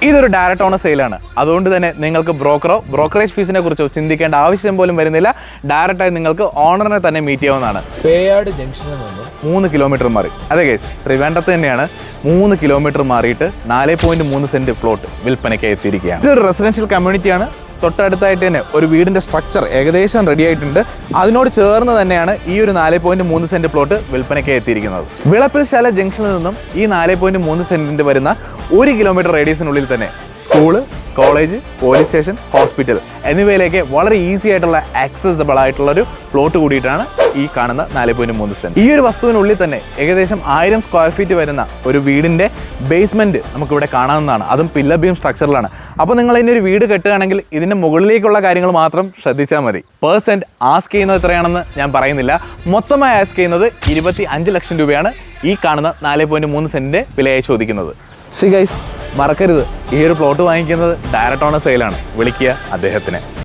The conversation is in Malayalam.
ഇതൊരു ഡയറക്റ്റ് ഓണർ സെയിലാണ്. അതുകൊണ്ട് തന്നെ നിങ്ങൾക്ക് ബ്രോക്കറേജ് ഫീസിനെ കുറിച്ചോ ചിന്തിക്കേണ്ട ആവശ്യം പോലും വരുന്നില്ല. ഡയറക്റ്റായി നിങ്ങൾക്ക് ഓണറിനെ തന്നെ മീറ്റ് ചെയ്യാവുന്നതാണ്. പേയാട് ജംഗ്ഷനിൽ നിന്നും 3 കിലോമീറ്റർ മാറി, അതെ ഗൈസ്, ട്രിവാൻഡ്രത്ത് തന്നെയാണ്. 3 കിലോമീറ്റർ മാറിയിട്ട് 4.3 സെന്റ് പ്ലോട്ട് വിൽപ്പനയ്ക്ക് എത്തിയിരിക്കുകയാണ്. ഇതൊരു റെസിഡൻഷ്യൽ കമ്മ്യൂണിറ്റിയാണ്. തൊട്ടടുത്തായിട്ട് തന്നെ ഒരു വീടിൻ്റെ സ്ട്രക്ചർ ഏകദേശം റെഡി ആയിട്ടുണ്ട്. അതിനോട് ചേർന്ന് തന്നെയാണ് ഈ ഒരു 4.3 സെന്റ് പ്ലോട്ട് വിൽപ്പനയ്ക്ക് എത്തിയിരിക്കുന്നത്. വിളപ്പിൽശാല ജംഗ്ഷനിൽ നിന്നും ഈ 4.3 സെന്റിൻ്റെ വരുന്ന 1 കിലോമീറ്റർ റേഡിയസിനുള്ളിൽ തന്നെ school, college, police station, hospital എന്നിവയിലേക്ക് വളരെ ഈസി ആയിട്ടുള്ള ആക്സസിബിൾ ആയിട്ടുള്ളൊരു പ്ലോട്ട് കൂടിയിട്ടാണ് ഈ കാണുന്ന 4.3 സെന്റ്. ഈ ഒരു വസ്തുവിനുള്ളിൽ തന്നെ ഏകദേശം 1000 സ്ക്വയർ ഫീറ്റ് വരുന്ന ഒരു വീടിൻ്റെ ബേസ്മെൻറ്റ് നമുക്കിവിടെ കാണാവുന്നതാണ്. അതും പില്ലർ ബീം സ്ട്രക്ചറിലാണ്. അപ്പോൾ നിങ്ങൾ ഇതിൻ്റെ ഒരു വീട് കെട്ടുകയാണെങ്കിൽ ഇതിൻ്റെ മുകളിലേക്കുള്ള കാര്യങ്ങൾ മാത്രം ശ്രദ്ധിച്ചാൽ മതി. പെർസെൻറ്റ് ആസ്ക് ചെയ്യുന്നത് എത്രയാണെന്ന് ഞാൻ പറയുന്നില്ല. മൊത്തമായി ആസ്ക് ചെയ്യുന്നത് 25 ലക്ഷം രൂപയാണ് ഈ കാണുന്ന 4.3 സെൻറ്റിൻ്റെ വിലയായി ചോദിക്കുന്നത്. സി ഗൈസ്, മറക്കരുത്, ഈ ഒരു പ്ലോട്ട് വാങ്ങിക്കുന്നത് ഡയറക്റ്റ് ഓണർ സെയിലാണ്. വിളിക്കുക അദ്ദേഹത്തിനെ.